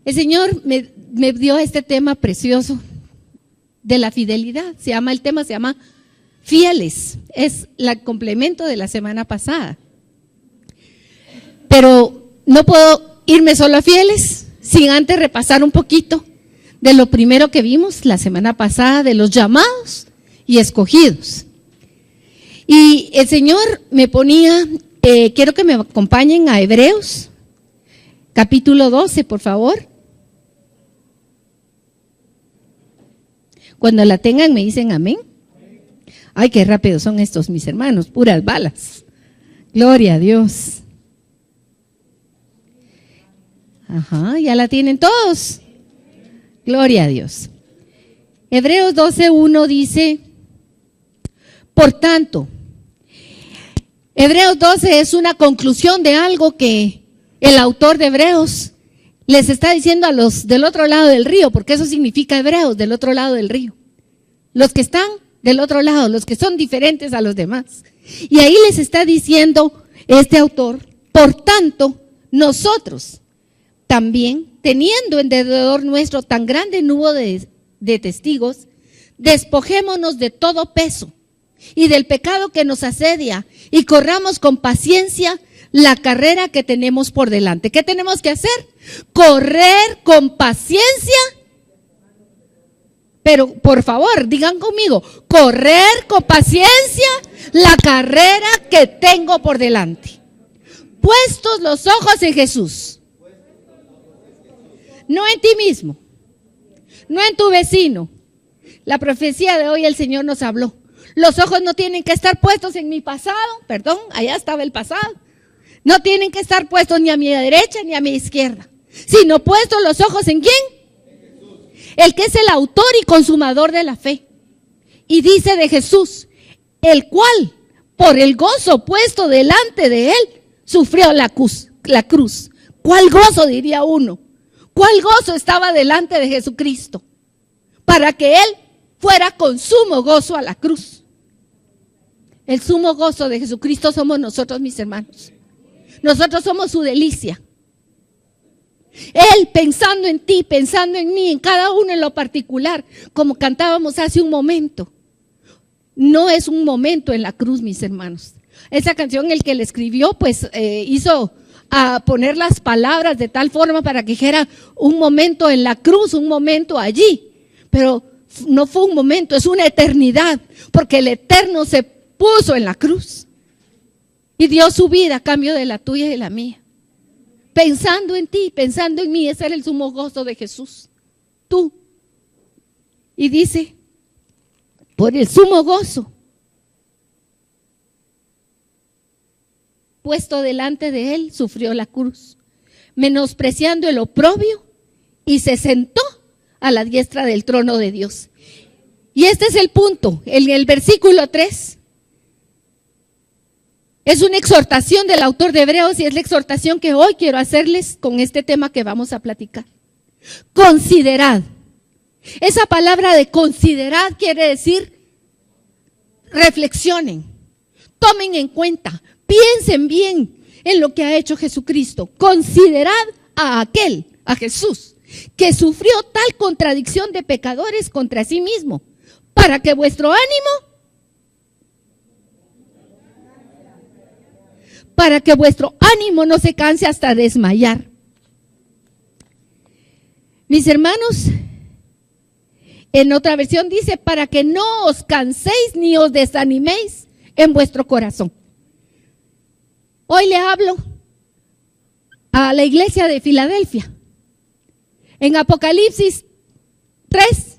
El Señor me dio este tema precioso de la fidelidad. El tema se llama fieles. Es el complemento de la semana pasada. Pero no puedo irme solo a fieles sin antes repasar un poquito de lo primero que vimos la semana pasada, de los llamados y escogidos. Y el Señor me ponía, quiero que me acompañen a Hebreos, capítulo 12, por favor. Cuando la tengan me dicen amén. Ay, qué rápidos son estos mis hermanos, puras balas. Gloria a Dios. Ajá, ya la tienen todos. Gloria a Dios. Hebreos 12:1 dice, por tanto, Hebreos 12 es una conclusión de algo que el autor de Hebreos les está diciendo a los del otro lado del río, porque eso significa Hebreos, del otro lado del río. Los que están del otro lado, los que son diferentes a los demás. Y ahí les está diciendo este autor, por tanto, nosotros también, teniendo en derredor nuestro tan grande nudo de testigos, despojémonos de todo peso y del pecado que nos asedia y corramos con paciencia la carrera que tenemos por delante. ¿Qué tenemos que hacer? Correr con paciencia. Pero por favor, digan conmigo, correr con paciencia la carrera que tengo por delante. Puestos los ojos en Jesús. No en ti mismo, no en tu vecino. La profecía de hoy el Señor nos habló. Los ojos no tienen que estar puestos en mi pasado, perdón, allá estaba el pasado. No tienen que estar puestos ni a mi derecha ni a mi izquierda, sino puestos los ojos ¿en quién? El que es el autor y consumador de la fe. Y dice de Jesús, el cual, por el gozo puesto delante de él, sufrió la cruz. ¿Cuál gozo, diría uno? ¿Cuál gozo estaba delante de Jesucristo? Para que él fuera con sumo gozo a la cruz. El sumo gozo de Jesucristo somos nosotros, mis hermanos. Nosotros somos su delicia. Él pensando en ti, pensando en mí, en cada uno en lo particular, como cantábamos hace un momento. No es un momento en la cruz, mis hermanos. Esa canción el que le escribió, pues hizo a poner las palabras de tal forma para que dijera un momento en la cruz, un momento allí. Pero no fue un momento, es una eternidad, porque el eterno se puso en la cruz y dio su vida a cambio de la tuya y de la mía. Pensando en ti, pensando en mí, ese era el sumo gozo de Jesús. Tú. Y dice, por el sumo gozo puesto delante de él, sufrió la cruz, menospreciando el oprobio, y se sentó a la diestra del trono de Dios. Y este es el punto, en el versículo 3. Es una exhortación del autor de Hebreos y es la exhortación que hoy quiero hacerles con este tema que vamos a platicar. Considerad. Esa palabra de considerad quiere decir reflexionen, tomen en cuenta, piensen bien en lo que ha hecho Jesucristo. Considerad a aquel, a Jesús, que sufrió tal contradicción de pecadores contra sí mismo, para que vuestro ánimo no se canse hasta desmayar. Mis hermanos, en otra versión dice, para que no os canséis ni os desaniméis en vuestro corazón. Hoy le hablo a la iglesia de Filadelfia. En Apocalipsis 3,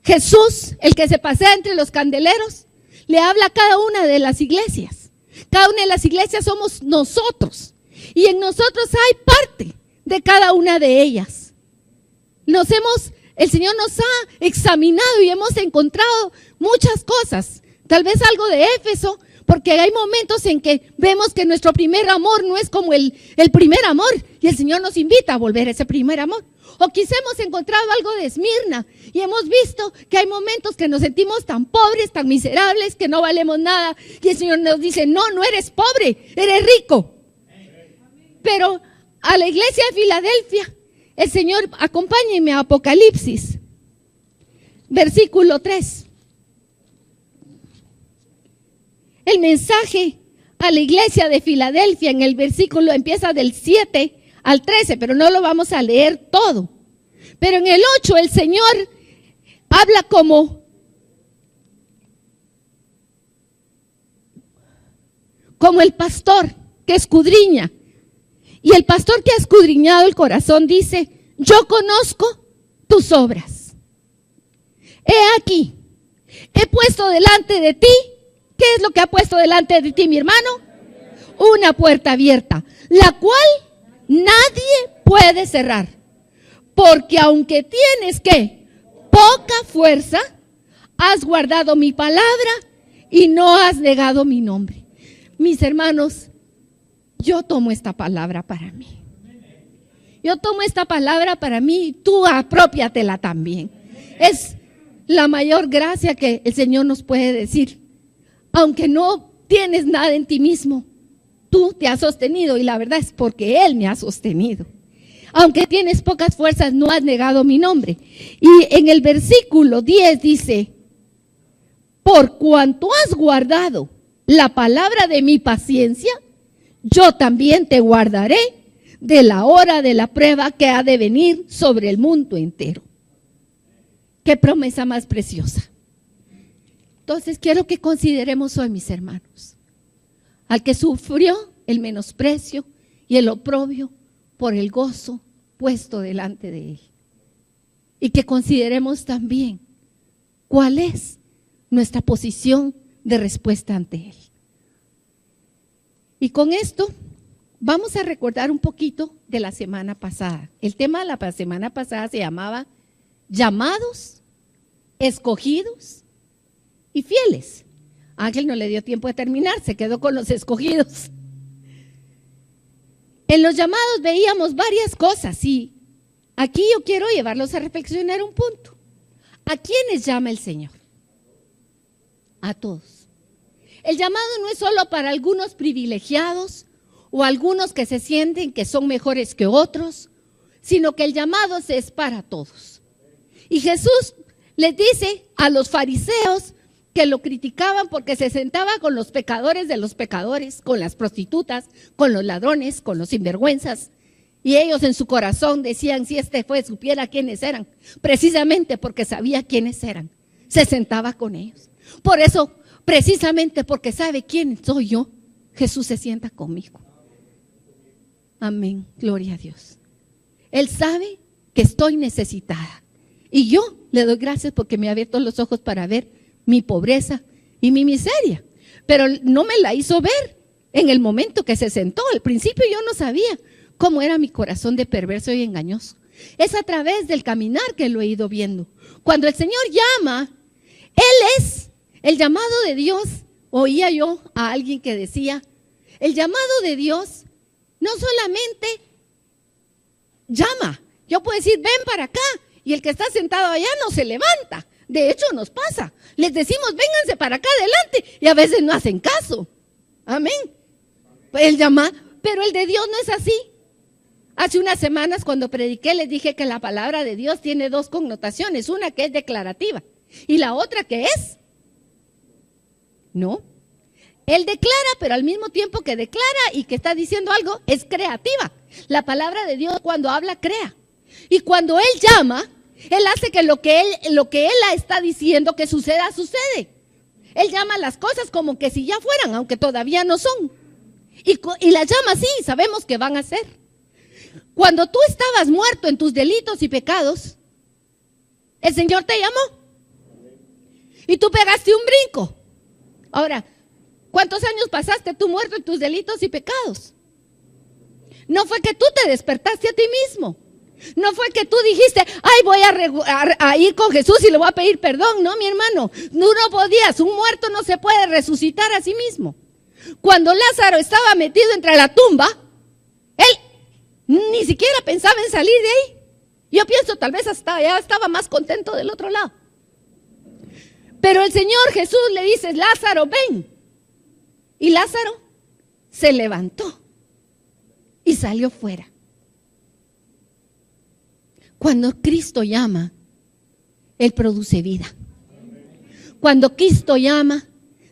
Jesús, el que se pasea entre los candeleros, le habla a cada una de las iglesias. Cada una de las iglesias somos nosotros. Y en nosotros hay parte de cada una de ellas. El Señor nos ha examinado y hemos encontrado muchas cosas. Tal vez algo de Éfeso, porque hay momentos en que vemos que nuestro primer amor no es como el primer amor. Y el Señor nos invita a volver a ese primer amor. O quizá hemos encontrado algo de Esmirna y hemos visto que hay momentos que nos sentimos tan pobres, tan miserables, que no valemos nada. Y el Señor nos dice, no eres pobre, eres rico. Pero a la iglesia de Filadelfia, El Señor, acompáñenme a Apocalipsis, versículo 3. El mensaje a la iglesia de Filadelfia en el versículo empieza del 7 al 13, pero no lo vamos a leer todo. Pero en el 8 el Señor habla como el pastor que escudriña. Y el pastor que ha escudriñado el corazón dice: yo conozco tus obras. He aquí, he puesto delante de ti. ¿Qué es lo que ha puesto delante de ti, mi hermano? Una puerta abierta, la cual nadie puede cerrar. Porque aunque tienes poca fuerza, has guardado mi palabra y no has negado mi nombre. Mis hermanos, yo tomo esta palabra para mí. Yo tomo esta palabra para mí y tú apropiatela también. Es la mayor gracia que el Señor nos puede decir. Aunque no tienes nada en ti mismo, tú te has sostenido, y la verdad es porque Él me ha sostenido. Aunque tienes pocas fuerzas, no has negado mi nombre. Y en el versículo 10 dice: por cuanto has guardado la palabra de mi paciencia, yo también te guardaré de la hora de la prueba que ha de venir sobre el mundo entero. Qué promesa más preciosa. Entonces quiero que consideremos hoy, mis hermanos, al que sufrió el menosprecio y el oprobio por el gozo puesto delante de Él. Y que consideremos también cuál es nuestra posición de respuesta ante Él. Y con esto vamos a recordar un poquito de la semana pasada. El tema de la semana pasada se llamaba llamados, escogidos y fieles. Ángel no le dio tiempo de terminar, se quedó con los escogidos. En los llamados veíamos varias cosas y aquí yo quiero llevarlos a reflexionar un punto. ¿A quiénes llama el Señor? A todos. El llamado no es solo para algunos privilegiados o algunos que se sienten que son mejores que otros, sino que el llamado es para todos. Y Jesús les dice a los fariseos que lo criticaban porque se sentaba con los pecadores de los pecadores, con las prostitutas, con los ladrones, con los sinvergüenzas. Y ellos en su corazón decían: si este juez supiera quiénes eran, precisamente porque sabía quiénes eran, se sentaba con ellos. Por eso, precisamente porque sabe quién soy yo, Jesús se sienta conmigo. Amén, gloria a Dios. Él sabe que estoy necesitada y yo le doy gracias porque me ha abierto los ojos para ver mi pobreza y mi miseria, pero no me la hizo ver en el momento que se sentó. Al principio yo no sabía cómo era mi corazón de perverso y engañoso. Es a través del caminar que lo he ido viendo. Cuando el Señor llama, Él es el llamado de Dios. Oía yo a alguien que decía: el llamado de Dios no solamente llama. Yo puedo decir: ven para acá, y el que está sentado allá no se levanta. De hecho nos pasa, les decimos: vénganse para acá adelante, y a veces no hacen caso. Amén. Él llama, pero el de Dios no es así. Hace unas semanas cuando prediqué les dije que la palabra de Dios tiene dos connotaciones, una que es declarativa y la otra que es no. Él declara, pero al mismo tiempo que declara y que está diciendo algo, es creativa. La palabra de Dios cuando habla crea, y cuando Él llama, Él hace que lo que él está diciendo que suceda, sucede. Él llama las cosas como que si ya fueran, aunque todavía no son. Y las llama así, sabemos que van a ser. Cuando tú estabas muerto en tus delitos y pecados, el Señor te llamó. Y tú pegaste un brinco. Ahora, ¿cuántos años pasaste tú muerto en tus delitos y pecados? No fue que tú te despertaste a ti mismo. No fue que tú dijiste: ay, voy a ir con Jesús y le voy a pedir perdón. No, mi hermano, no podías. Un muerto no se puede resucitar a sí mismo. Cuando Lázaro estaba metido entre la tumba, él ni siquiera pensaba en salir de ahí. Yo pienso tal vez hasta ya estaba más contento del otro lado. Pero el Señor Jesús le dice: Lázaro, ven. Y Lázaro se levantó y salió fuera. Cuando Cristo llama, Él produce vida. Cuando Cristo llama,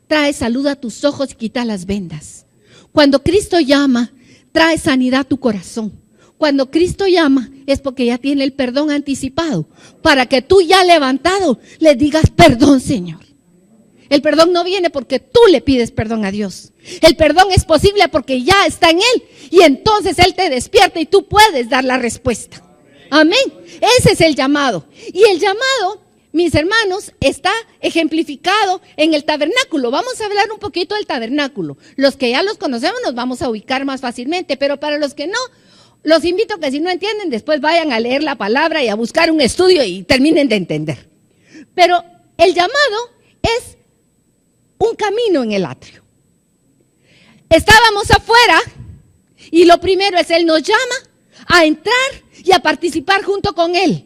trae salud a tus ojos y quita las vendas. Cuando Cristo llama, trae sanidad a tu corazón. Cuando Cristo llama, es porque ya tiene el perdón anticipado, para que tú ya levantado le digas perdón, Señor. El perdón no viene porque tú le pides perdón a Dios. El perdón es posible porque ya está en Él, y entonces Él te despierta y tú puedes dar la respuesta. Amén. Ese es el llamado. Y el llamado, mis hermanos, está ejemplificado en el tabernáculo. Vamos a hablar un poquito del tabernáculo. Los que ya los conocemos nos vamos a ubicar más fácilmente, pero para los que no, los invito a que si no entienden, después vayan a leer la palabra y a buscar un estudio y terminen de entender. Pero el llamado es un camino en el atrio. Estábamos afuera y lo primero es Él nos llama a entrar y a participar junto con Él.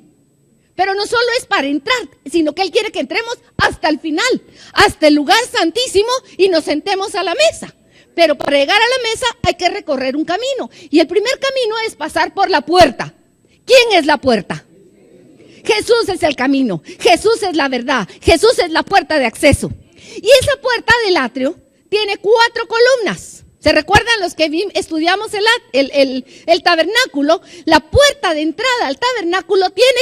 Pero no solo es para entrar, sino que Él quiere que entremos hasta el final, hasta el lugar santísimo y nos sentemos a la mesa. Pero para llegar a la mesa hay que recorrer un camino. Y el primer camino es pasar por la puerta. ¿Quién es la puerta? Jesús es el camino. Jesús es la verdad. Jesús es la puerta de acceso. Y esa puerta del atrio tiene 4 columnas. ¿Se recuerdan los que estudiamos el tabernáculo? La puerta de entrada al tabernáculo tiene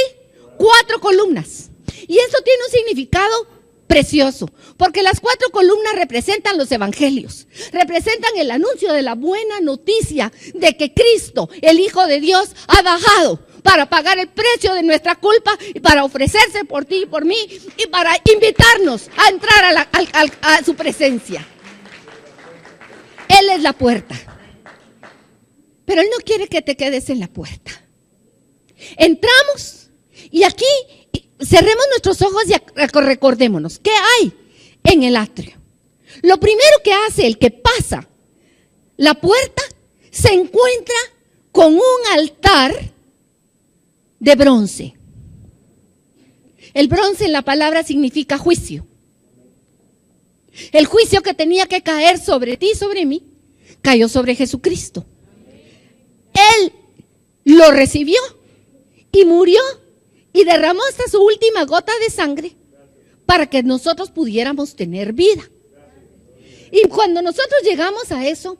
4 columnas. Y eso tiene un significado precioso, porque las 4 columnas representan los evangelios, representan el anuncio de la buena noticia de que Cristo, el Hijo de Dios, ha bajado para pagar el precio de nuestra culpa y para ofrecerse por ti y por mí y para invitarnos a entrar a su presencia. Él es la puerta, pero Él no quiere que te quedes en la puerta. Entramos y aquí cerremos nuestros ojos y recordémonos, ¿qué hay en el atrio? Lo primero que hace el que pasa la puerta, se encuentra con un altar de bronce. El bronce en la palabra significa juicio. El juicio que tenía que caer sobre ti y sobre mí, cayó sobre Jesucristo. Él lo recibió y murió y derramó hasta su última gota de sangre para que nosotros pudiéramos tener vida. Y cuando nosotros llegamos a eso,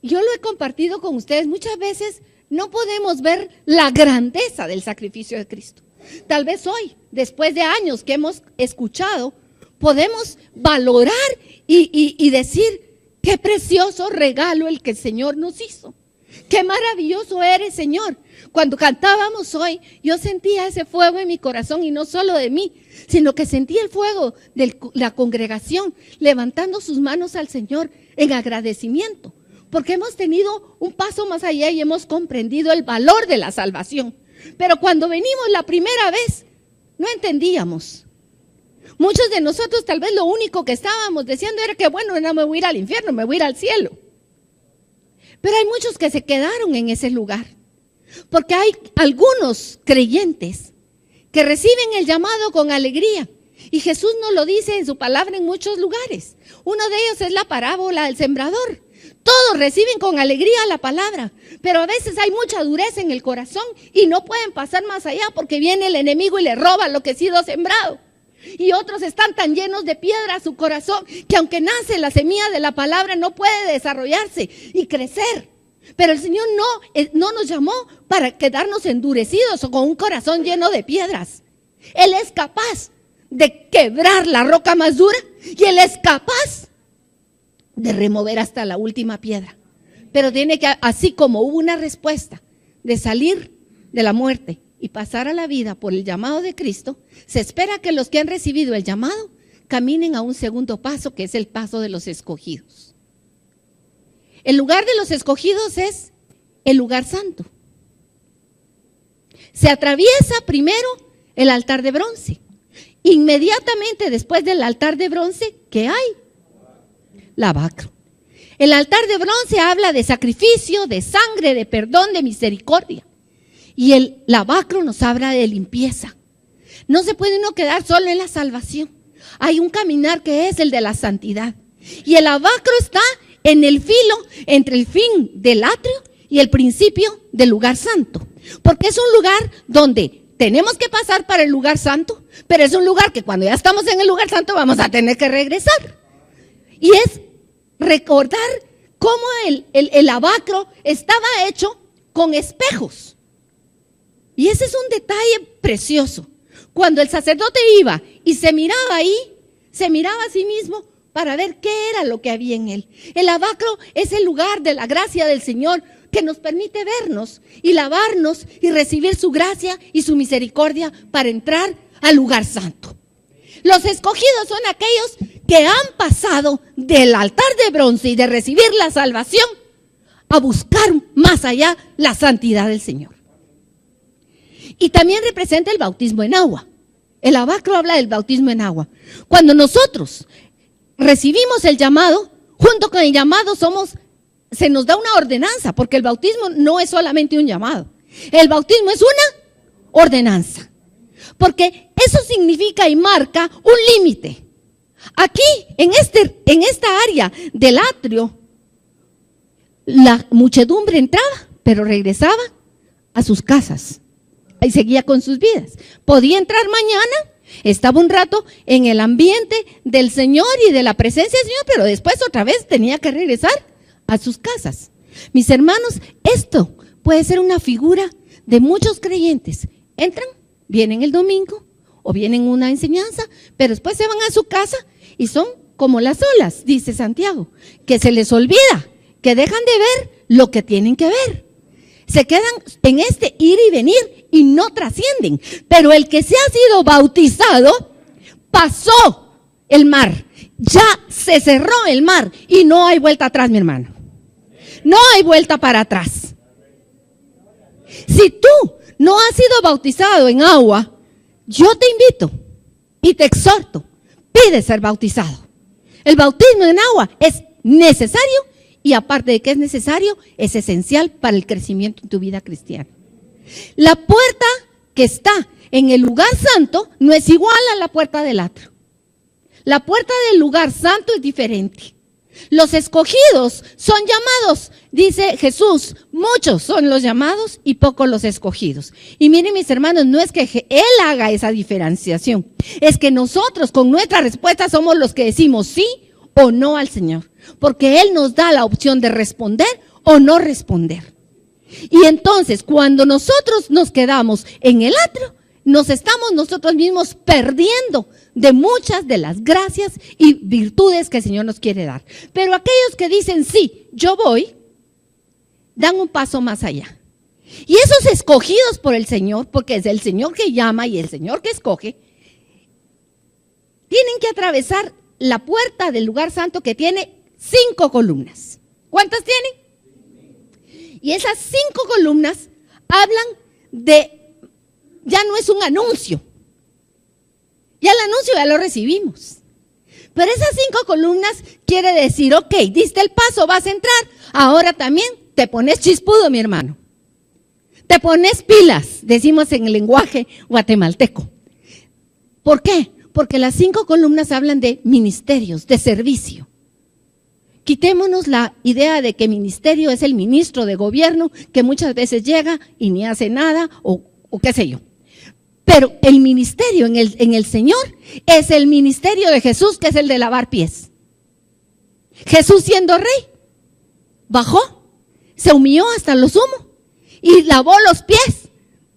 yo lo he compartido con ustedes, muchas veces no podemos ver la grandeza del sacrificio de Cristo. Tal vez hoy, después de años que hemos escuchado, podemos valorar y decir, qué precioso regalo el que el Señor nos hizo. Qué maravilloso eres, Señor. Cuando cantábamos hoy, yo sentía ese fuego en mi corazón, y no solo de mí, sino que sentí el fuego de la congregación levantando sus manos al Señor en agradecimiento, porque hemos tenido un paso más allá y hemos comprendido el valor de la salvación. Pero cuando venimos la primera vez, no entendíamos. Muchos de nosotros tal vez lo único que estábamos diciendo era que bueno, no me voy a ir al infierno, me voy a ir al cielo. Pero hay muchos que se quedaron en ese lugar, porque hay algunos creyentes que reciben el llamado con alegría, y Jesús nos lo dice en su palabra en muchos lugares. Uno de ellos es la parábola del sembrador. Todos reciben con alegría la palabra, pero a veces hay mucha dureza en el corazón y no pueden pasar más allá porque viene el enemigo y le roba lo que ha sido sembrado. Y otros están tan llenos de piedra su corazón que aunque nace la semilla de la palabra no puede desarrollarse y crecer. Pero el Señor no nos llamó para quedarnos endurecidos o con un corazón lleno de piedras. Él es capaz de quebrar la roca más dura y Él es capaz de remover hasta la última piedra. Pero tiene que, así como hubo una respuesta de salir de la muerte y pasar a la vida por el llamado de Cristo, se espera que los que han recibido el llamado caminen a un segundo paso, que es el paso de los escogidos. El lugar de los escogidos es el lugar santo. Se atraviesa primero el altar de bronce. Inmediatamente después del altar de bronce, ¿qué hay? Lavacro. El altar de bronce habla de sacrificio, de sangre, de perdón, de misericordia. Y el lavacro nos habla de limpieza. No se puede uno quedar solo en la salvación. Hay un caminar que es el de la santidad. Y el lavacro está en el filo entre el fin del atrio y el principio del lugar santo. Porque es un lugar donde tenemos que pasar para el lugar santo, pero es un lugar que cuando ya estamos en el lugar santo vamos a tener que regresar. Y es recordar cómo el lavacro estaba hecho con espejos. Y ese es un detalle precioso. Cuando el sacerdote iba y se miraba ahí, se miraba a sí mismo para ver qué era lo que había en él. El lavacro es el lugar de la gracia del Señor que nos permite vernos y lavarnos y recibir su gracia y su misericordia para entrar al lugar santo. Los escogidos son aquellos que han pasado del altar de bronce y de recibir la salvación a buscar más allá la santidad del Señor. Y también representa el bautismo en agua. El lavacro habla del bautismo en agua. Cuando nosotros recibimos el llamado, junto con el llamado se nos da una ordenanza, porque el bautismo no es solamente un llamado. El bautismo es una ordenanza, porque eso significa y marca un límite. Aquí, en esta área del atrio, la muchedumbre entraba, pero regresaba a sus casas y seguía con sus vidas. Podía entrar mañana, estaba un rato en el ambiente del Señor y de la presencia del Señor, pero después otra vez tenía que regresar a sus casas. Mis hermanos, esto puede ser una figura de muchos creyentes. Entran, vienen el domingo o vienen una enseñanza, pero después se van a su casa y son como las olas, dice Santiago, que se les olvida, que dejan de ver lo que tienen que ver. Se quedan en este ir y venir y no trascienden. Pero el que se ha sido bautizado pasó el mar. Ya se cerró el mar y no hay vuelta atrás, mi hermano. No hay vuelta para atrás. Si tú no has sido bautizado en agua, yo te invito y te exhorto, pide ser bautizado. El bautismo en agua es necesario y aparte de que es necesario, es esencial para el crecimiento en tu vida cristiana. La puerta que está en el lugar santo no es igual a la puerta del atrio. La puerta del lugar santo es diferente. Los escogidos son llamados, dice Jesús, muchos son los llamados y pocos los escogidos. Y miren, mis hermanos, no es que Él haga esa diferenciación, es que nosotros con nuestra respuesta somos los que decimos sí o no al Señor, porque Él nos da la opción de responder o no responder. Y entonces, cuando nosotros nos quedamos en el atrio, nos estamos nosotros mismos perdiendo de muchas de las gracias y virtudes que el Señor nos quiere dar. Pero aquellos que dicen, sí, yo voy, dan un paso más allá. Y esos escogidos por el Señor, porque es el Señor que llama y el Señor que escoge, tienen que atravesar la puerta del lugar santo que tiene 5 columnas. ¿Cuántas tienen? Y esas 5 columnas hablan de... Ya no es un anuncio. Ya el anuncio ya lo recibimos. Pero esas 5 columnas quiere decir, ok, diste el paso, vas a entrar. Ahora también te pones chispudo, mi hermano. Te pones pilas, decimos en el lenguaje guatemalteco. ¿Por qué? Porque las 5 columnas hablan de ministerios, de servicio. Quitémonos la idea de que ministerio es el ministro de gobierno que muchas veces llega y ni hace nada o qué sé yo. Pero el ministerio en el Señor es el ministerio de Jesús, que es el de lavar pies. Jesús, siendo rey, bajó, se humilló hasta lo sumo y lavó los pies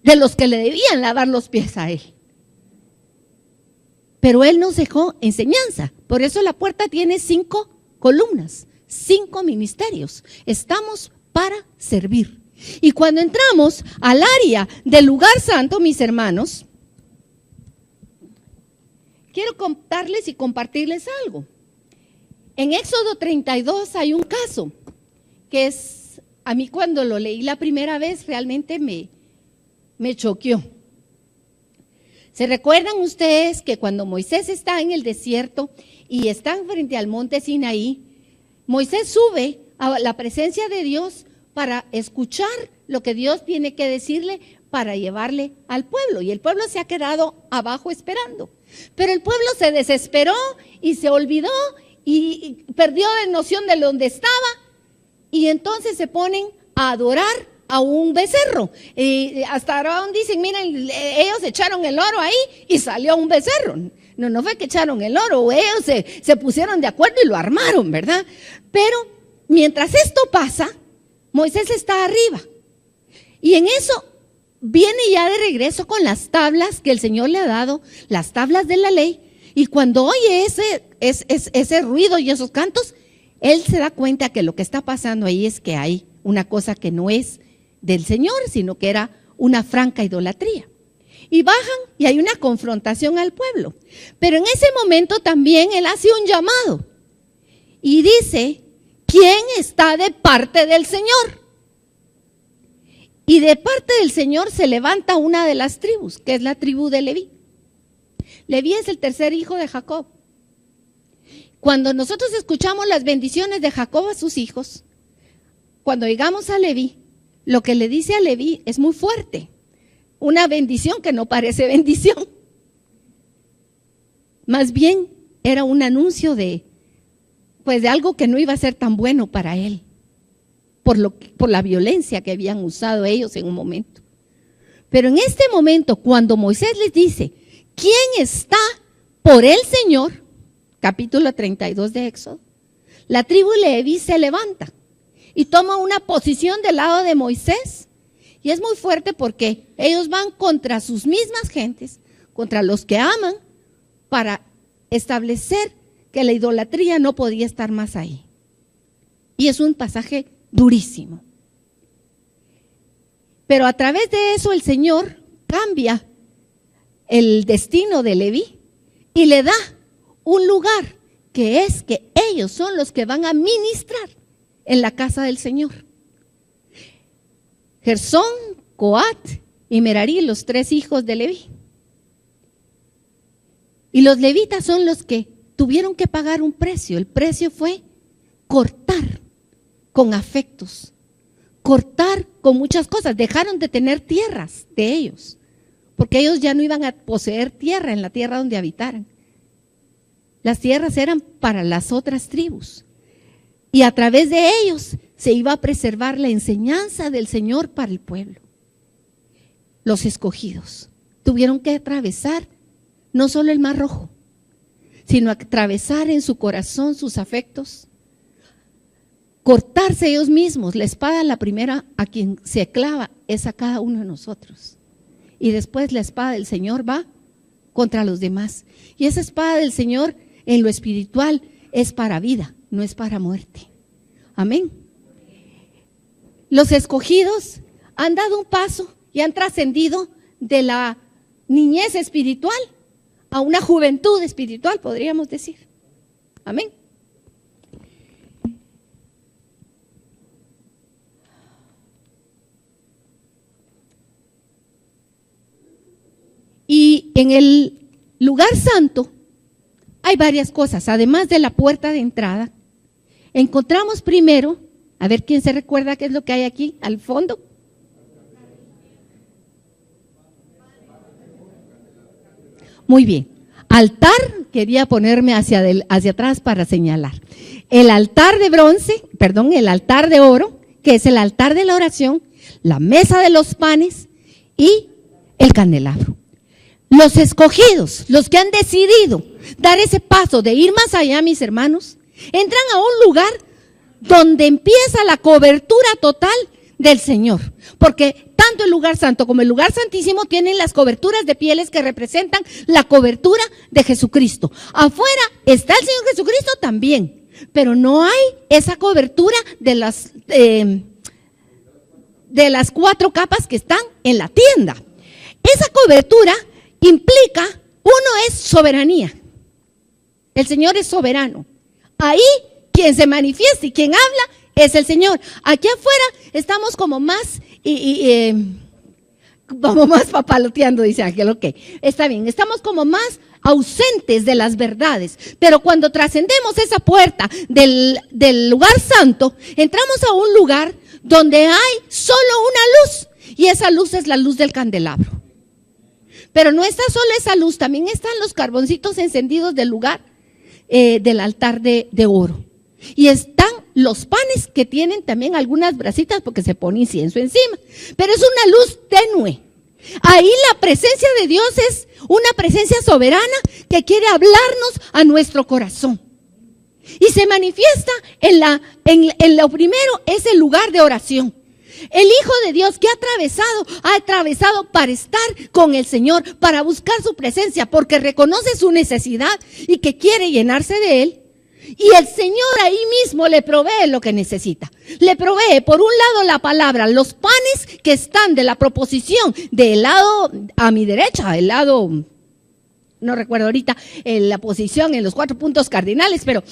de los que le debían lavar los pies a Él. Pero Él nos dejó enseñanza. Por eso la puerta tiene 5 columnas, 5 ministerios. Estamos para servir. Y cuando entramos al área del lugar santo, mis hermanos, quiero contarles y compartirles algo. En Éxodo 32 hay un caso que es, a mí cuando lo leí la primera vez realmente me choqueó. ¿Se recuerdan ustedes que cuando Moisés está en el desierto y están frente al monte Sinaí, Moisés sube a la presencia de Dios para escuchar lo que Dios tiene que decirle para llevarle al pueblo? Y el pueblo se ha quedado abajo esperando. Pero el pueblo se desesperó y se olvidó y perdió la noción de dónde estaba. Y entonces se ponen a adorar a un becerro. Y hasta Aarón dicen, miren, ellos echaron el oro ahí y salió un becerro. No fue que echaron el oro, ellos se pusieron de acuerdo y lo armaron, ¿verdad? Pero mientras esto pasa, Moisés está arriba. Y en eso viene ya de regreso con las tablas que el Señor le ha dado, las tablas de la ley. Y cuando oye ese ruido y esos cantos, él se da cuenta que lo que está pasando ahí es que hay una cosa que no es del Señor, sino que era una franca idolatría. Y bajan y hay una confrontación al pueblo. Pero en ese momento también él hace un llamado y dice, ¿quién está de parte del Señor? Y de parte del Señor se levanta una de las tribus, que es la tribu de Leví. Leví es el tercer hijo de Jacob. Cuando nosotros escuchamos las bendiciones de Jacob a sus hijos, cuando llegamos a Leví, lo que le dice a Leví es muy fuerte. Una bendición que no parece bendición. Más bien era un anuncio de algo que no iba a ser tan bueno para él, por la violencia que habían usado ellos en un momento. Pero en este momento, cuando Moisés les dice, ¿quién está por el Señor? Capítulo 32 de Éxodo. La tribu Leví se levanta y toma una posición del lado de Moisés. Y es muy fuerte porque ellos van contra sus mismas gentes, contra los que aman, para establecer que la idolatría no podía estar más ahí. Y es un pasaje durísimo. Pero a través de eso el Señor cambia el destino de Leví y le da un lugar que es que ellos son los que van a ministrar en la casa del Señor. Gersón, Coat y Merari, los tres hijos de Leví. Y los levitas son los que tuvieron que pagar un precio. El precio fue cortar con afectos, cortar con muchas cosas. Dejaron de tener tierras de ellos, porque ellos ya no iban a poseer tierra en la tierra donde habitaran. Las tierras eran para las otras tribus. Y a través de ellos se iba a preservar la enseñanza del Señor para el pueblo. Los escogidos tuvieron que atravesar no solo el Mar Rojo, sino atravesar en su corazón sus afectos, cortarse ellos mismos. La espada, la primera a quien se clava es a cada uno de nosotros. Y después la espada del Señor va contra los demás. Y esa espada del Señor en lo espiritual es para vida, no es para muerte. Amén. Los escogidos han dado un paso y han trascendido de la niñez espiritual a una juventud espiritual, podríamos decir. Amén. Y en el lugar santo hay varias cosas, además de la puerta de entrada. Encontramos primero, a ver quién se recuerda qué es lo que hay aquí al fondo. Muy bien. Altar, quería ponerme hacia atrás para señalar. El altar de bronce, el altar de oro, que es el altar de la oración, la mesa de los panes y el candelabro. Los escogidos, los que han decidido dar ese paso de ir más allá, mis hermanos, entran a un lugar donde empieza la cobertura total del Señor. Porque tanto el lugar santo como el lugar santísimo tienen las coberturas de pieles que representan la cobertura de Jesucristo. Afuera está el Señor Jesucristo también, pero no hay esa cobertura de las 4 capas que están en la tienda. Esa cobertura implica, uno es soberanía. El Señor es soberano. Ahí quien se manifiesta y quien habla es el Señor. Aquí afuera estamos como más papaloteando, dice Ángel. Ok, está bien, estamos como más ausentes de las verdades. Pero cuando trascendemos esa puerta del lugar santo, entramos a un lugar donde hay solo una luz, y esa luz es la luz del candelabro. Pero no está solo esa luz, también están los carboncitos encendidos del lugar del altar de oro. Y están los panes que tienen también algunas brasitas porque se pone incienso encima. Pero es una luz tenue. Ahí la presencia de Dios es una presencia soberana que quiere hablarnos a nuestro corazón. Y se manifiesta en lo primero, es el lugar de oración. El Hijo de Dios que ha atravesado para estar con el Señor, para buscar su presencia, porque reconoce su necesidad y que quiere llenarse de Él. Y el Señor ahí mismo le provee lo que necesita. Le provee, por un lado, la palabra, los panes que están de la proposición del lado a mi derecha, el lado, no recuerdo ahorita, la posición en los 4 puntos cardinales, pero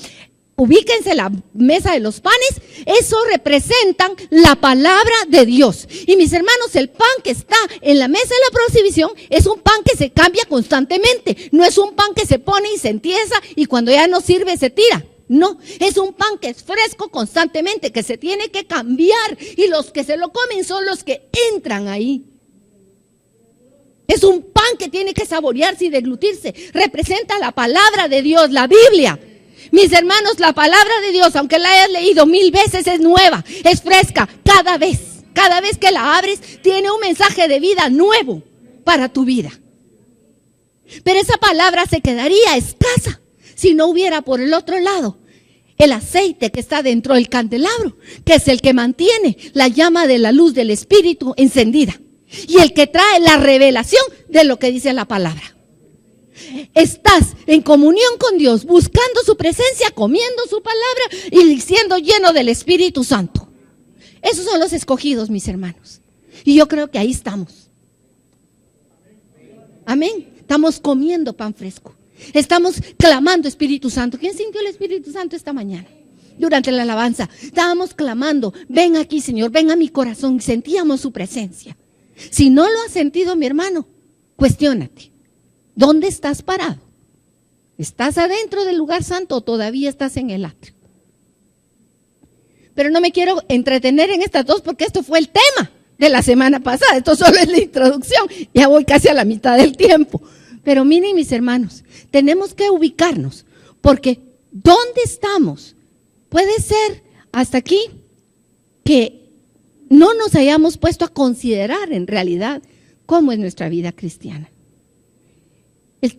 ubíquense la mesa de los panes, eso representan la palabra de Dios. Y mis hermanos, el pan que está en la mesa de la proposición es un pan que se cambia constantemente. No es un pan que se pone y se entiesa y cuando ya no sirve se tira. No, es un pan que es fresco constantemente, que se tiene que cambiar y los que se lo comen son los que entran ahí. Es un pan que tiene que saborearse y deglutirse. Representa la palabra de Dios, la Biblia. Mis hermanos, la palabra de Dios, aunque la hayas leído 1000 veces, es nueva, es fresca, cada vez que la abres, tiene un mensaje de vida nuevo para tu vida. Pero esa palabra se quedaría escasa si no hubiera por el otro lado el aceite que está dentro del candelabro, que es el que mantiene la llama de la luz del Espíritu encendida y el que trae la revelación de lo que dice la palabra. Estás en comunión con Dios, buscando su presencia, comiendo su palabra y siendo lleno del Espíritu Santo. Esos son los escogidos, mis hermanos. Y yo creo que ahí estamos. Amén. Estamos comiendo pan fresco. Estamos clamando Espíritu Santo. ¿Quién sintió el Espíritu Santo esta mañana? Durante la alabanza estábamos clamando, ven aquí, Señor, ven a mi corazón. Sentíamos su presencia. Si no lo has sentido, mi hermano, cuestiónate. ¿Dónde estás parado? ¿Estás adentro del lugar santo o todavía estás en el atrio? Pero no me quiero entretener en estas dos porque esto fue el tema de la semana pasada. Esto solo es la introducción. Ya voy casi a la mitad del tiempo. Pero miren, mis hermanos, tenemos que ubicarnos porque ¿dónde estamos? Puede ser hasta aquí que no nos hayamos puesto a considerar en realidad cómo es nuestra vida cristiana.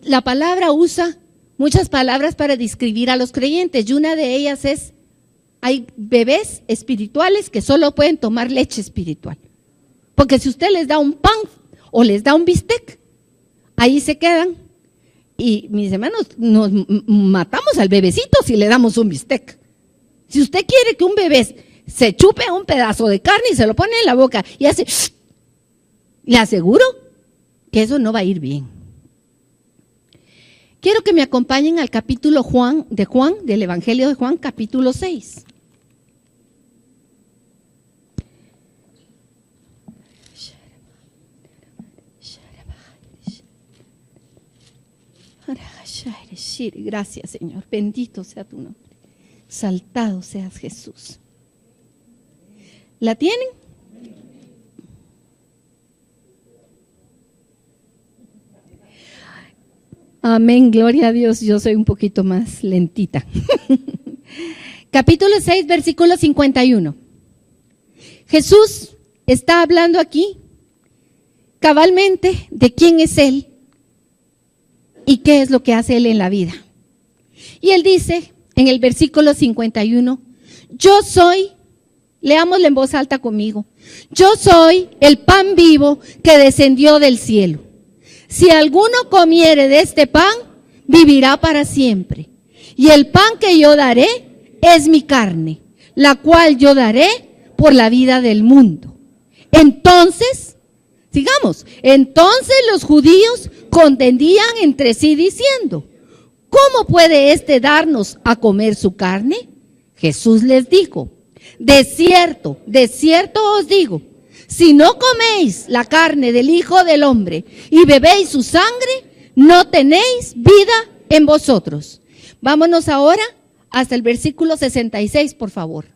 La palabra usa muchas palabras para describir a los creyentes y una de ellas es, hay bebés espirituales que solo pueden tomar leche espiritual. Porque si usted les da un pan o les da un bistec, ahí se quedan. Y mis hermanos, nos matamos al bebecito si le damos un bistec. Si usted quiere que un bebé se chupe un pedazo de carne y se lo pone en la boca y hace, le aseguro que eso no va a ir bien. Quiero que me acompañen al capítulo del Evangelio de Juan, capítulo 6. Gracias, Señor. Bendito sea tu nombre. Exaltado seas Jesús. ¿La tienen? Amén, gloria a Dios. Yo soy un poquito más lentita. Capítulo 6, versículo 51. Jesús está hablando aquí cabalmente de quién es Él y qué es lo que hace Él en la vida. Y Él dice en el versículo 51, yo soy, leámoslo en voz alta conmigo, yo soy el pan vivo que descendió del cielo. Si alguno comiere de este pan, vivirá para siempre. Y el pan que yo daré es mi carne, la cual yo daré por la vida del mundo. Entonces, sigamos, entonces los judíos contendían entre sí diciendo, ¿cómo puede éste darnos a comer su carne? Jesús les dijo, de cierto os digo, si no coméis la carne del Hijo del Hombre y bebéis su sangre, no tenéis vida en vosotros. Vámonos ahora hasta el versículo 66, por favor.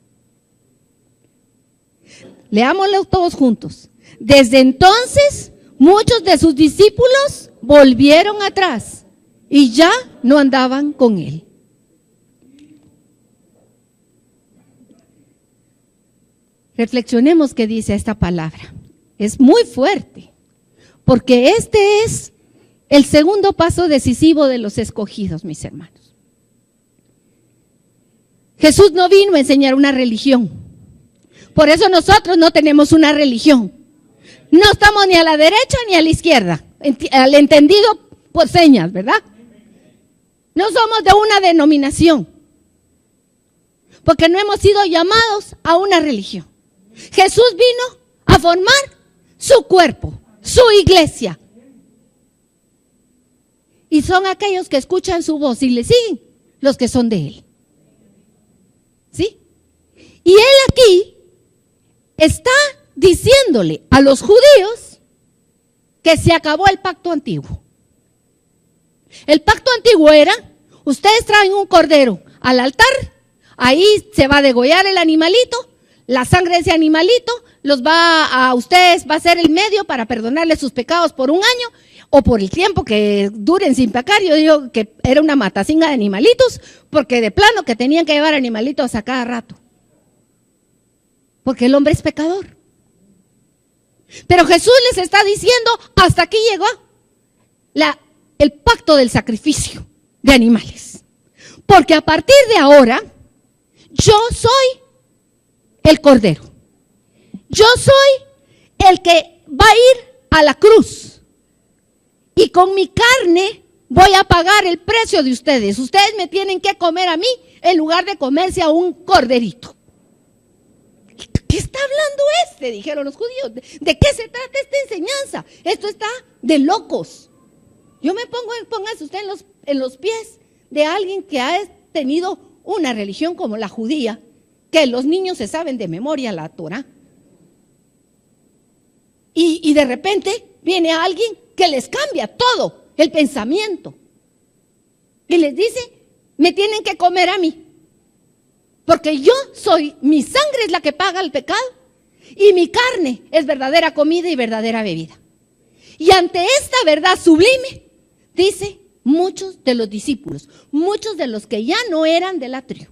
Leámoslo todos juntos. Desde entonces, muchos de sus discípulos volvieron atrás y ya no andaban con él. reflexionemos qué dice esta palabra. Es muy fuerte, porque este es el segundo paso decisivo de los escogidos, mis hermanos. Jesús no vino a enseñar una religión. Por eso nosotros no tenemos una religión. No estamos ni a la derecha ni a la izquierda, al entendido por señas, ¿verdad? No somos de una denominación, porque no hemos sido llamados a una religión. Jesús vino a formar su cuerpo, su iglesia. Y son aquellos que escuchan su voz y le siguen, los que son de Él. ¿Sí? Y Él aquí está diciéndole a los judíos que se acabó el pacto antiguo. El pacto antiguo era, ustedes traen un cordero al altar, ahí se va a degollar el animalito, la sangre de ese animalito ustedes va a ser el medio para perdonarles sus pecados por un año o por el tiempo que duren sin pecar. Yo digo que era una matacinga de animalitos, porque de plano que tenían que llevar animalitos a cada rato, porque el hombre es pecador. Pero Jesús les está diciendo, hasta aquí llegó el pacto del sacrificio de animales, porque a partir de ahora yo soy el cordero, yo soy el que va a ir a la cruz y con mi carne voy a pagar el precio de ustedes. Ustedes me tienen que comer a mí en lugar de comerse a un corderito. ¿Qué está hablando dijeron los judíos. ¿De qué se trata esta enseñanza? Esto está de locos. Yo me póngase usted en los pies de alguien que ha tenido una religión como la judía, que los niños se saben de memoria la Torá. Y de repente viene alguien que les cambia todo el pensamiento y les dice, me tienen que comer a mí, porque mi sangre es la que paga el pecado y mi carne es verdadera comida y verdadera bebida. Y ante esta verdad sublime, dice, muchos de los discípulos, muchos de los que ya no eran del atrio,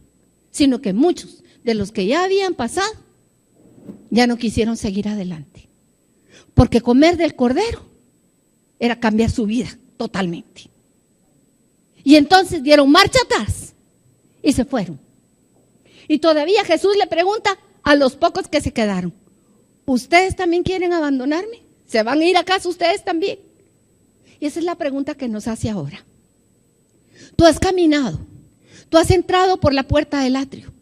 sino que muchos de los que ya habían pasado, ya no quisieron seguir adelante. Porque comer del cordero era cambiar su vida totalmente. Y entonces dieron marcha atrás y se fueron. Y todavía Jesús le pregunta a los pocos que se quedaron, ¿ustedes también quieren abandonarme? ¿Se van a ir acaso ustedes también? Y esa es la pregunta que nos hace ahora. Tú has caminado, tú has entrado por la puerta del atrio,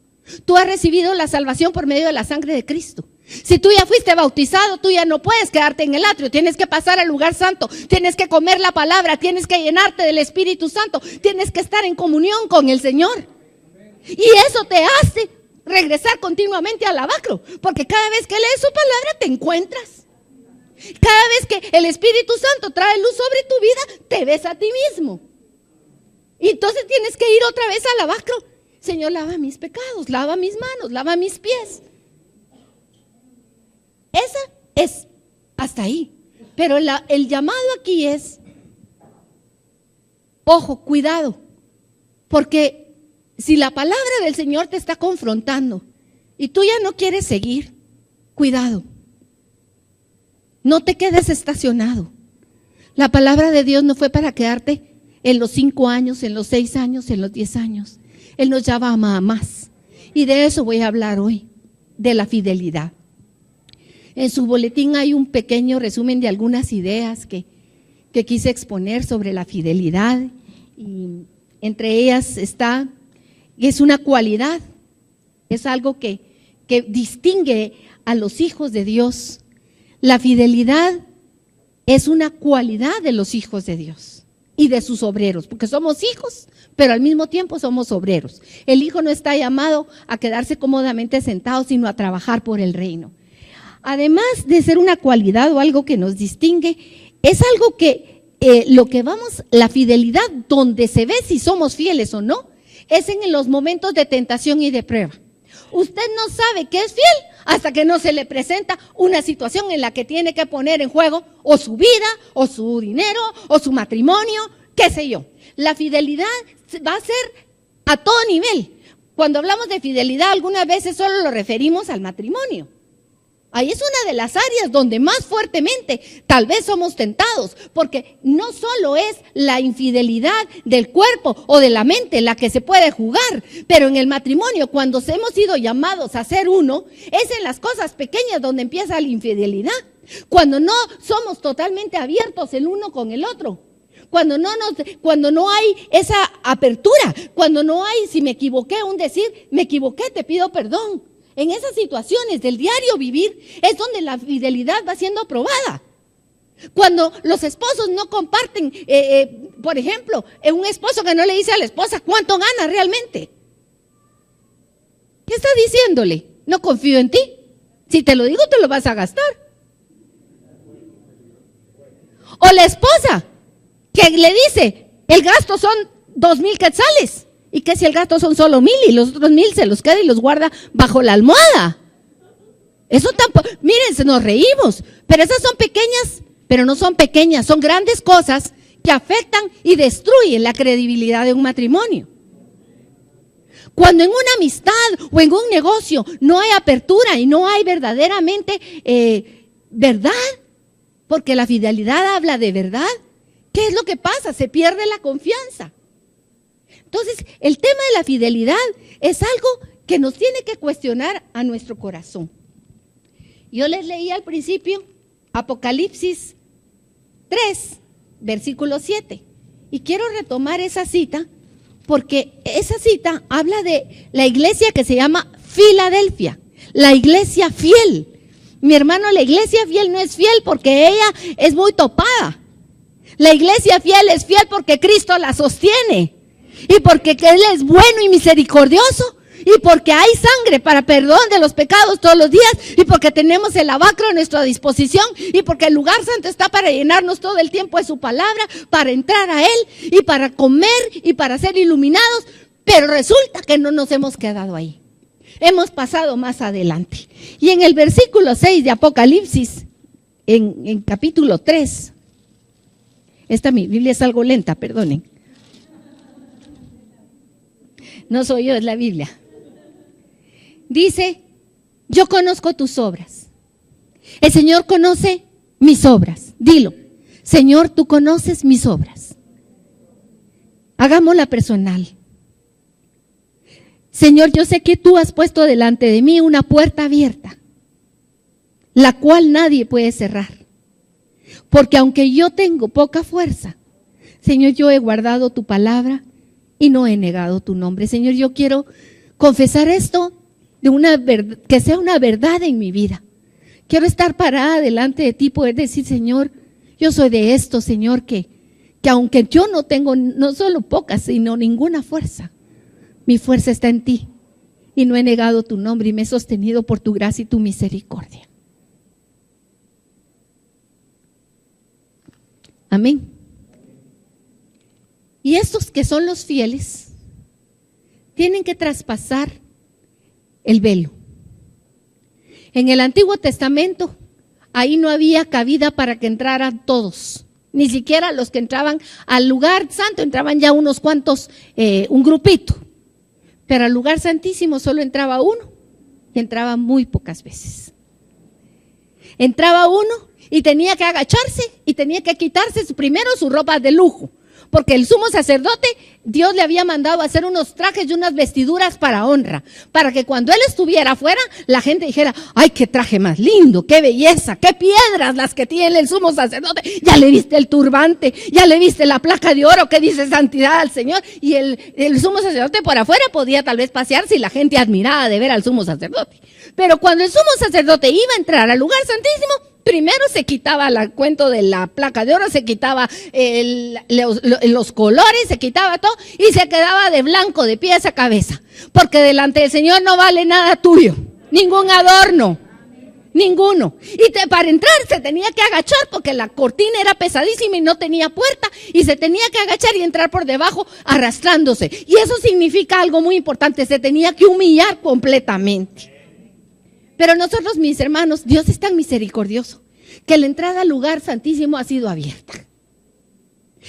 tú has recibido la salvación por medio de la sangre de Cristo. Si tú ya fuiste bautizado, tú ya no puedes quedarte en el atrio, tienes que pasar al lugar santo, tienes que comer la palabra, tienes que llenarte del Espíritu Santo, tienes que estar en comunión con el Señor. Y eso te hace regresar continuamente al lavacro, porque cada vez que lees su palabra te encuentras. Cada vez que el Espíritu Santo trae luz sobre tu vida, te ves a ti mismo. Y entonces tienes que ir otra vez al lavacro. Señor, lava mis pecados, lava mis manos, lava mis pies. Esa es hasta ahí. Pero el llamado aquí es, ojo, cuidado, porque si la palabra del Señor te está confrontando y tú ya no quieres seguir, cuidado. No te quedes estacionado. La palabra de Dios no fue para quedarte en los 5 años, en los 6 años, en los 10 años. Él nos llama a más. Y de eso voy a hablar hoy, de la fidelidad. En su boletín hay un pequeño resumen de algunas ideas que quise exponer sobre la fidelidad. Y entre ellas es una cualidad, es algo que distingue a los hijos de Dios. La fidelidad es una cualidad de los hijos de Dios y de sus obreros, porque somos hijos, pero al mismo tiempo somos obreros. El hijo no está llamado a quedarse cómodamente sentado, sino a trabajar por el reino. Además de ser una cualidad o algo que nos distingue, es algo que la fidelidad donde se ve si somos fieles o no, es en los momentos de tentación y de prueba. Usted no sabe que es fiel hasta que no se le presenta una situación en la que tiene que poner en juego o su vida, o su dinero, o su matrimonio, qué sé yo. La fidelidad va a ser a todo nivel. Cuando hablamos de fidelidad, algunas veces solo lo referimos al matrimonio, Ahí es una de las áreas donde más fuertemente tal vez somos tentados, porque no solo es la infidelidad del cuerpo o de la mente la que se puede jugar, pero en el matrimonio, cuando hemos sido llamados a ser uno, es en las cosas pequeñas donde empieza la infidelidad. Cuando no somos totalmente abiertos el uno con el otro, cuando no hay esa apertura, cuando no hay, si me equivoqué, un decir, me equivoqué, te pido perdón. En esas situaciones del diario vivir es donde la fidelidad va siendo probada. Cuando los esposos no comparten, por ejemplo, un esposo que no le dice a la esposa cuánto gana realmente. ¿Qué está diciéndole? No confío en ti. Si te lo digo, te lo vas a gastar. O la esposa que le dice, el gasto son 2,000 quetzales. ¿Y qué si el gasto son solo 1,000 y los otros 1,000 se los queda y los guarda bajo la almohada? Eso tampoco, miren, nos reímos, pero esas son pequeñas, pero no son pequeñas, son grandes cosas que afectan y destruyen la credibilidad de un matrimonio. Cuando en una amistad o en un negocio no hay apertura y no hay verdaderamente verdad, porque la fidelidad habla de verdad, ¿qué es lo que pasa? Se pierde la confianza. Entonces, el tema de la fidelidad es algo que nos tiene que cuestionar a nuestro corazón. Yo les leí al principio Apocalipsis 3, versículo 7. Y quiero retomar esa cita porque esa cita habla de la iglesia que se llama Filadelfia, la iglesia fiel. Mi hermano, la iglesia fiel no es fiel porque ella es muy topada. La iglesia fiel es fiel porque Cristo la sostiene. Y porque Él es bueno y misericordioso, y porque hay sangre para perdón de los pecados todos los días, y porque tenemos el lavacro a nuestra disposición, y porque el lugar santo está para llenarnos todo el tiempo de su palabra, para entrar a Él, y para comer, y para ser iluminados. Pero resulta que no nos hemos quedado ahí. Hemos pasado más adelante. Y en el versículo 6 de Apocalipsis, en capítulo 3, mi Biblia es algo lenta, perdonen. No soy yo, es la Biblia. Dice, yo conozco tus obras. El Señor conoce mis obras. Dilo, Señor, tú conoces mis obras. Hagámosla personal. Señor, yo sé que tú has puesto delante de mí una puerta abierta, la cual nadie puede cerrar. Porque aunque yo tengo poca fuerza, Señor, yo he guardado tu palabra y no he negado tu nombre. Señor, yo quiero confesar esto que sea una verdad en mi vida. Quiero estar parada delante de ti, poder decir, Señor, yo soy de esto, Señor, que aunque yo no tengo no solo poca, sino ninguna fuerza, mi fuerza está en ti y no he negado tu nombre y me he sostenido por tu gracia y tu misericordia. Amén. Y estos que son los fieles tienen que traspasar el velo. En el Antiguo Testamento, ahí no había cabida para que entraran todos, ni siquiera los que entraban al lugar santo, entraban ya unos cuantos, un grupito, pero al lugar santísimo solo entraba uno y entraba muy pocas veces. Entraba uno y tenía que agacharse y tenía que quitarse primero su ropa de lujo. Porque el sumo sacerdote, Dios le había mandado a hacer unos trajes y unas vestiduras para honra, para que cuando él estuviera afuera, la gente dijera, ¡ay, qué traje más lindo, qué belleza, qué piedras las que tiene el sumo sacerdote! Ya le viste el turbante, ya le viste la placa de oro que dice santidad al Señor. Y el sumo sacerdote por afuera podía tal vez pasearse y la gente admiraba de ver al sumo sacerdote. Pero cuando el sumo sacerdote iba a entrar al lugar santísimo, primero se quitaba el cuento de la placa de oro, se quitaba los colores, se quitaba todo y se quedaba de blanco de pies a cabeza. Porque delante del Señor no vale nada tuyo, ningún adorno, ninguno. Y para entrar se tenía que agachar porque la cortina era pesadísima y no tenía puerta y se tenía que agachar y entrar por debajo arrastrándose. Y eso significa algo muy importante, se tenía que humillar completamente. Pero nosotros, mis hermanos, Dios es tan misericordioso que la entrada al lugar santísimo ha sido abierta.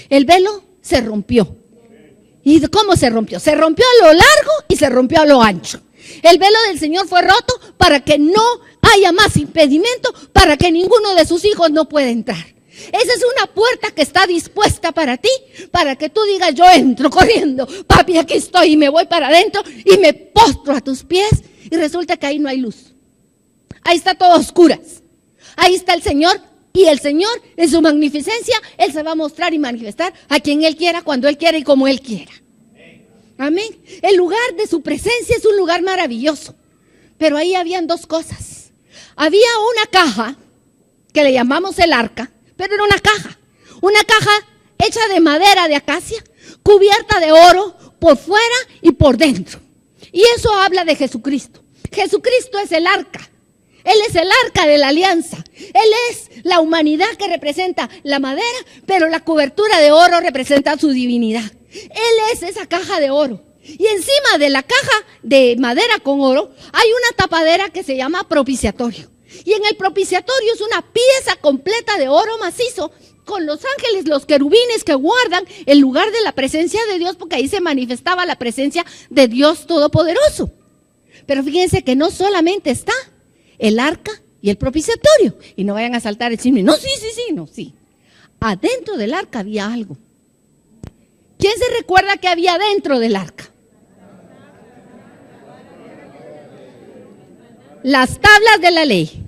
El velo se rompió. ¿Y cómo se rompió? Se rompió a lo largo y se rompió a lo ancho. El velo del Señor fue roto para que no haya más impedimento, para que ninguno de sus hijos no pueda entrar. Esa es una puerta que está dispuesta para ti, para que tú digas, yo entro corriendo, papi, aquí estoy, y me voy para adentro y me postro a tus pies, y resulta que ahí no hay luz. Ahí está todo a oscuras. Ahí está el Señor, y el Señor en su magnificencia, Él se va a mostrar y manifestar a quien Él quiera, cuando Él quiera y como Él quiera. Amén. El lugar de su presencia es un lugar maravilloso, pero ahí habían dos cosas. Había una caja que le llamamos el arca, pero era una caja hecha de madera de acacia, cubierta de oro por fuera y por dentro. Y eso habla de Jesucristo. Jesucristo es el arca. Él es el arca de la alianza. Él es la humanidad que representa la madera, pero la cobertura de oro representa su divinidad. Él es esa caja de oro. Y encima de la caja de madera con oro hay una tapadera que se llama propiciatorio. Y en el propiciatorio es una pieza completa de oro macizo con los ángeles, los querubines que guardan el lugar de la presencia de Dios, porque ahí se manifestaba la presencia de Dios Todopoderoso. Pero fíjense que no solamente está el arca y el propiciatorio. Y no vayan a saltar el chisme. No, sí. Adentro del arca había algo. ¿Quién se recuerda que había dentro del arca? Las tablas de la ley.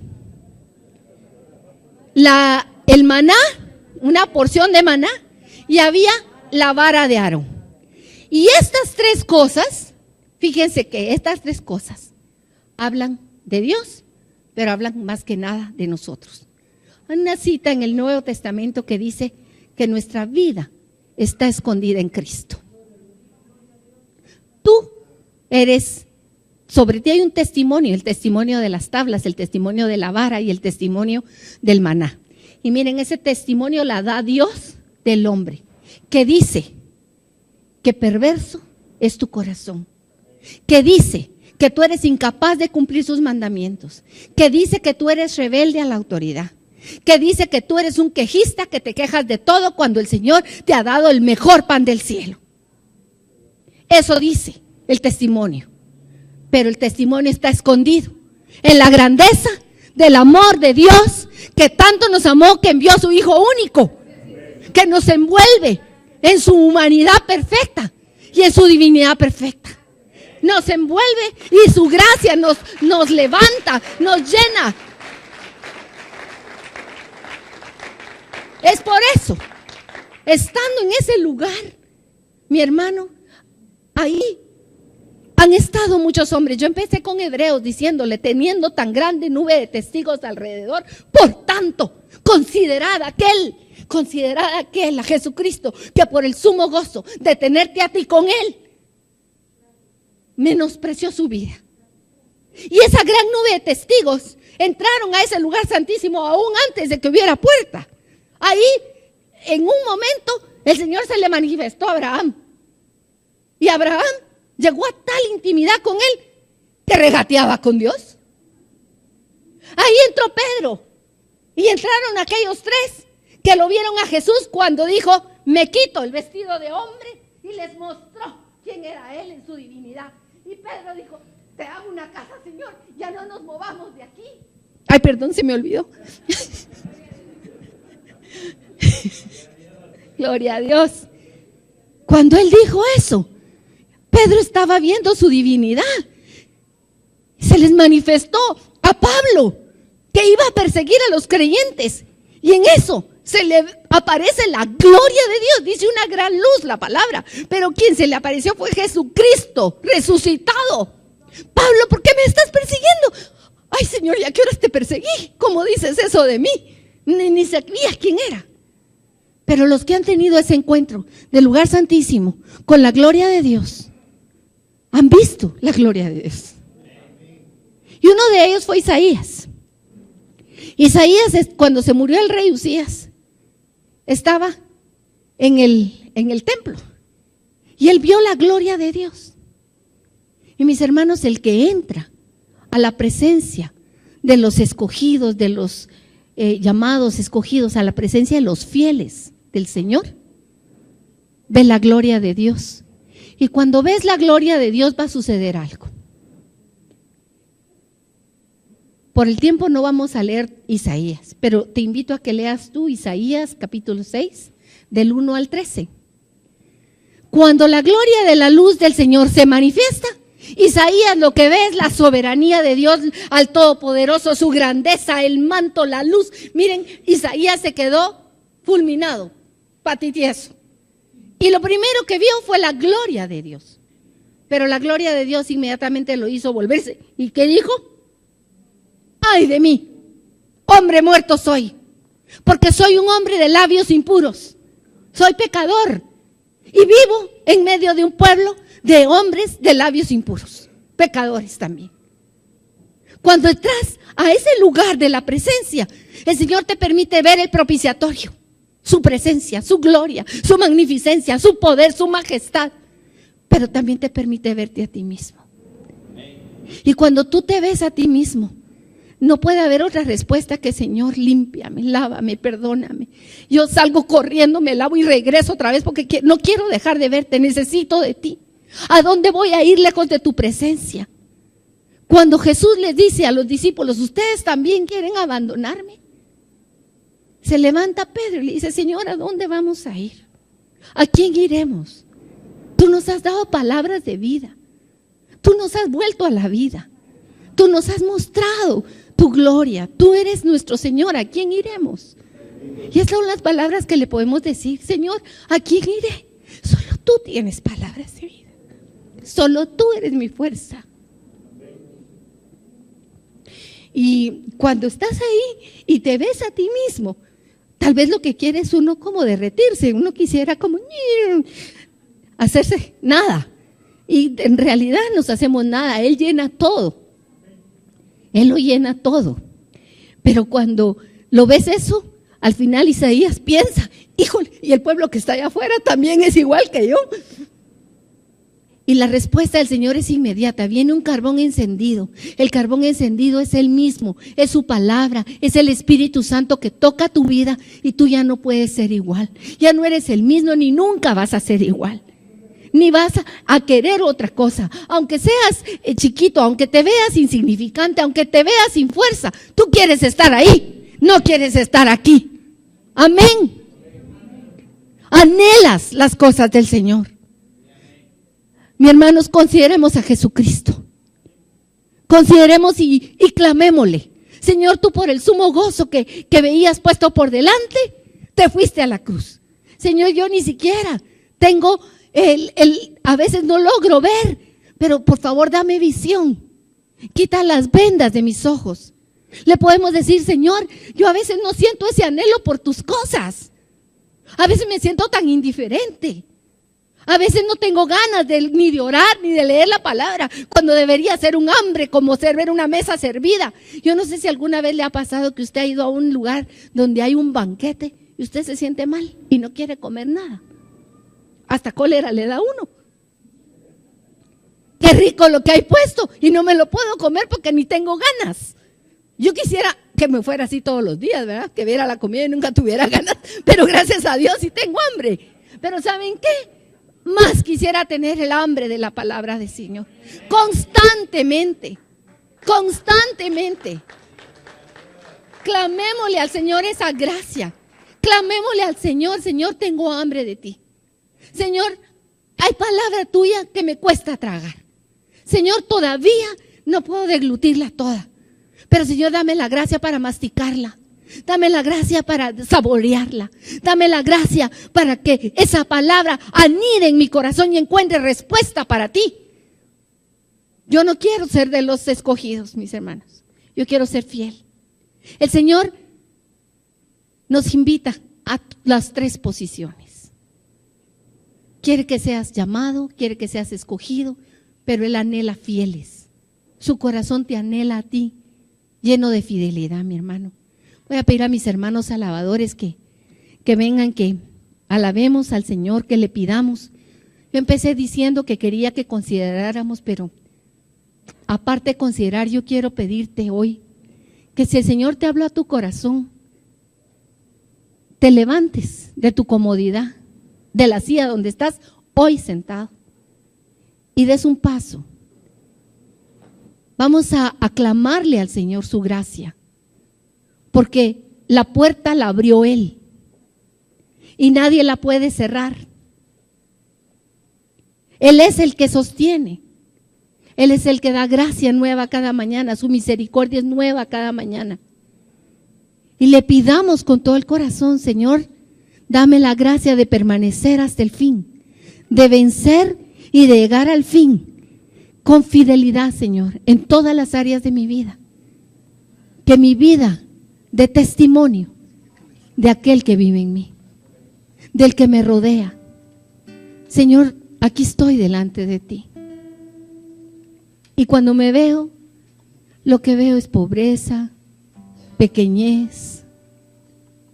El maná, una porción de maná, y había la vara de Aarón. Y estas tres cosas, fíjense que estas tres cosas hablan de Dios, pero hablan más que nada de nosotros. Hay una cita en el Nuevo Testamento que dice que nuestra vida está escondida en Cristo. Tú eres, sobre ti hay un testimonio, el testimonio de las tablas, el testimonio de la vara y el testimonio del maná. Y miren, ese testimonio la da Dios del hombre, que dice que perverso es tu corazón, que dice que tú eres incapaz de cumplir sus mandamientos, que dice que tú eres rebelde a la autoridad, que dice que tú eres un quejista, que te quejas de todo cuando el Señor te ha dado el mejor pan del cielo. Eso dice el testimonio, pero el testimonio está escondido en la grandeza del amor de Dios, que tanto nos amó que envió a su Hijo único, que nos envuelve en su humanidad perfecta y en su divinidad perfecta. Nos envuelve y su gracia nos levanta, nos llena. Es por eso, estando en ese lugar, mi hermano, ahí han estado muchos hombres. Yo empecé con Hebreos diciéndole, teniendo tan grande nube de testigos alrededor, por tanto, considerad aquel, a Jesucristo, que por el sumo gozo de tenerte a ti con Él, menospreció su vida. Y esa gran nube de testigos entraron a ese lugar santísimo aún antes de que hubiera puerta. Ahí, en un momento, el Señor se le manifestó a Abraham. Y Abraham llegó a tal intimidad con Él que regateaba con Dios. Ahí entró Pedro y entraron aquellos tres que lo vieron a Jesús cuando dijo, me quito el vestido de hombre, y les mostró quién era Él en su divinidad. Y Pedro dijo, te hago una casa, Señor, ya no nos movamos de aquí. Ay, perdón, se me olvidó. Gloria a Dios. Cuando él dijo eso, Pedro estaba viendo su divinidad. Se les manifestó a Pablo que iba a perseguir a los creyentes. Y en eso se le aparece la gloria de Dios. Dice una gran luz la palabra. Pero quien se le apareció fue Jesucristo resucitado. Pablo, ¿por qué me estás persiguiendo? Ay, Señor, ¿y a qué horas te perseguí? ¿Cómo dices eso de mí? Ni sabías quién era. Pero los que han tenido ese encuentro del lugar santísimo con la gloria de Dios, han visto la gloria de Dios. Y uno de ellos fue Isaías. Isaías, cuando se murió el rey Usías, estaba en el templo y él vio la gloria de Dios. Y mis hermanos, el que entra a la presencia de los escogidos, de los llamados escogidos, a la presencia de los fieles del Señor, ve la gloria de Dios. Y cuando ves la gloria de Dios va a suceder algo. Por el tiempo no vamos a leer Isaías, pero te invito a que leas tú Isaías capítulo 6, del 1 al 13. Cuando la gloria de la luz del Señor se manifiesta, Isaías lo que ve es la soberanía de Dios al Todopoderoso, su grandeza, el manto, la luz. Miren, Isaías se quedó fulminado, patitieso. Y lo primero que vio fue la gloria de Dios. Pero la gloria de Dios inmediatamente lo hizo volverse. ¿Y qué dijo? ¡Ay de mí! Hombre muerto soy, porque soy un hombre de labios impuros. Soy pecador y vivo en medio de un pueblo de hombres de labios impuros, pecadores también. Cuando entras a ese lugar de la presencia, el Señor te permite ver el propiciatorio, su presencia, su gloria, su magnificencia, su poder, su majestad, pero también te permite verte a ti mismo. Y cuando tú te ves a ti mismo, no puede haber otra respuesta que: Señor, límpiame, lávame, perdóname. Yo salgo corriendo, me lavo y regreso otra vez porque no quiero dejar de verte, necesito de ti. ¿A dónde voy a ir lejos de tu presencia? Cuando Jesús les dice a los discípulos: ¿ustedes también quieren abandonarme? Se levanta Pedro y le dice: Señor, ¿a dónde vamos a ir? ¿A quién iremos? Tú nos has dado palabras de vida. Tú nos has vuelto a la vida. Tú nos has mostrado tu gloria. Tú eres nuestro Señor. ¿A quién iremos? Y esas son las palabras que le podemos decir: Señor, ¿a quién iré? Solo tú tienes palabras de vida. Solo tú eres mi fuerza. Y cuando estás ahí y te ves a ti mismo, tal vez lo que quiere es uno como derretirse. Uno quisiera como hacerse nada. Y en realidad nos hacemos nada. Él llena todo. Él lo llena todo. Pero cuando lo ves eso, al final Isaías piensa: híjole, y el pueblo que está allá afuera también es igual que yo. Y la respuesta del Señor es inmediata. Viene un carbón encendido. El carbón encendido es Él mismo, es su palabra, es el Espíritu Santo que toca tu vida y tú ya no puedes ser igual. Ya no eres el mismo ni nunca vas a ser igual. Ni vas a querer otra cosa. Aunque seas chiquito, aunque te veas insignificante, aunque te veas sin fuerza, tú quieres estar ahí, no quieres estar aquí. Amén. Anhelas las cosas del Señor. Mi hermanos, consideremos a Jesucristo. Consideremos y clamémosle: Señor, tú por el sumo gozo que veías puesto por delante, te fuiste a la cruz. Señor, yo ni siquiera tengo a veces no logro ver, pero por favor dame visión. Quita las vendas de mis ojos. Le podemos decir: Señor, yo a veces no siento ese anhelo por tus cosas. A veces me siento tan indiferente. A veces no tengo ganas ni de orar, ni de leer la palabra, cuando debería ser un hambre, como ver una mesa servida. Yo no sé si alguna vez le ha pasado que usted ha ido a un lugar donde hay un banquete y usted se siente mal y no quiere comer nada. Hasta cólera le da a uno. Qué rico lo que hay puesto y no me lo puedo comer porque ni tengo ganas. Yo quisiera que me fuera así todos los días, ¿verdad? Que viera la comida y nunca tuviera ganas, pero gracias a Dios sí tengo hambre. Pero ¿saben qué? Más quisiera tener el hambre de la palabra del Señor. Constantemente, constantemente. Clamémosle al Señor esa gracia. Clamémosle al Señor: Señor, tengo hambre de ti. Señor, hay palabra tuya que me cuesta tragar. Señor, todavía no puedo deglutirla toda. Pero Señor, dame la gracia para masticarla. Dame la gracia para saborearla. Dame la gracia para que esa palabra anide en mi corazón y encuentre respuesta para ti. Yo no quiero ser de los escogidos, mis hermanos. Yo quiero ser fiel. El Señor nos invita a las tres posiciones. Quiere que seas llamado, quiere que seas escogido, pero Él anhela fieles. Su corazón te anhela a ti, lleno de fidelidad, mi hermano. Voy a pedir a mis hermanos alabadores que vengan, que alabemos al Señor, que le pidamos. Yo empecé diciendo que quería que consideráramos, pero aparte de considerar, yo quiero pedirte hoy que si el Señor te habló a tu corazón, te levantes de tu comodidad, de la silla donde estás hoy sentado y des un paso Vamos a aclamarle al Señor su gracia, porque la puerta la abrió Él y nadie la puede cerrar. Él es el que sostiene. Él es el que da gracia nueva cada mañana. Su misericordia es nueva cada mañana. Y le pidamos con todo el corazón: Señor, dame la gracia de permanecer hasta el fin, de vencer y de llegar al fin con fidelidad, Señor, en todas las áreas de mi vida. Que mi vida dé testimonio de aquel que vive en mí, del que me rodea. Señor, aquí estoy delante de ti. Y cuando me veo, lo que veo es pobreza, pequeñez,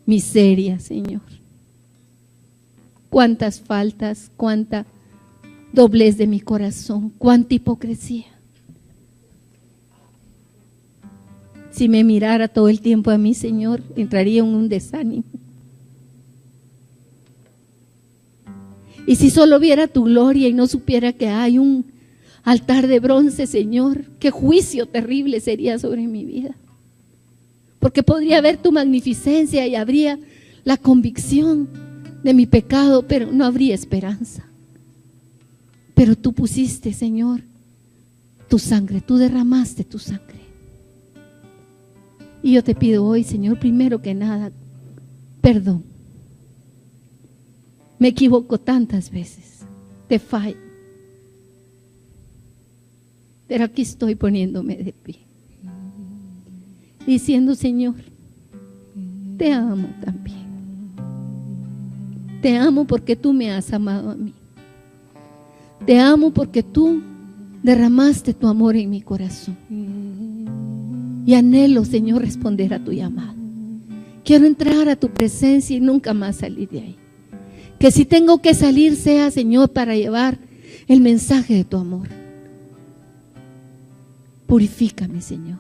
miseria, Señor. Cuántas faltas, cuánta doblez de mi corazón, cuánta hipocresía. Si me mirara todo el tiempo a mí, Señor, entraría en un desánimo. Y si solo viera tu gloria y no supiera que hay un altar de bronce, Señor, qué juicio terrible sería sobre mi vida. Porque podría ver tu magnificencia y habría la convicción de mi pecado, pero no habría esperanza. Pero tú pusiste, Señor, tu sangre, tú derramaste tu sangre. Y yo te pido hoy, Señor, primero que nada, perdón. Me equivoco tantas veces, te fallo. Pero aquí estoy poniéndome de pie, diciendo: Señor, te amo también. Te amo porque tú me has amado a mí. Te amo porque tú derramaste tu amor en mi corazón. Y anhelo, Señor, responder a tu llamado. Quiero entrar a tu presencia y nunca más salir de ahí. Que si tengo que salir, sea, Señor, para llevar el mensaje de tu amor. Purifícame, Señor.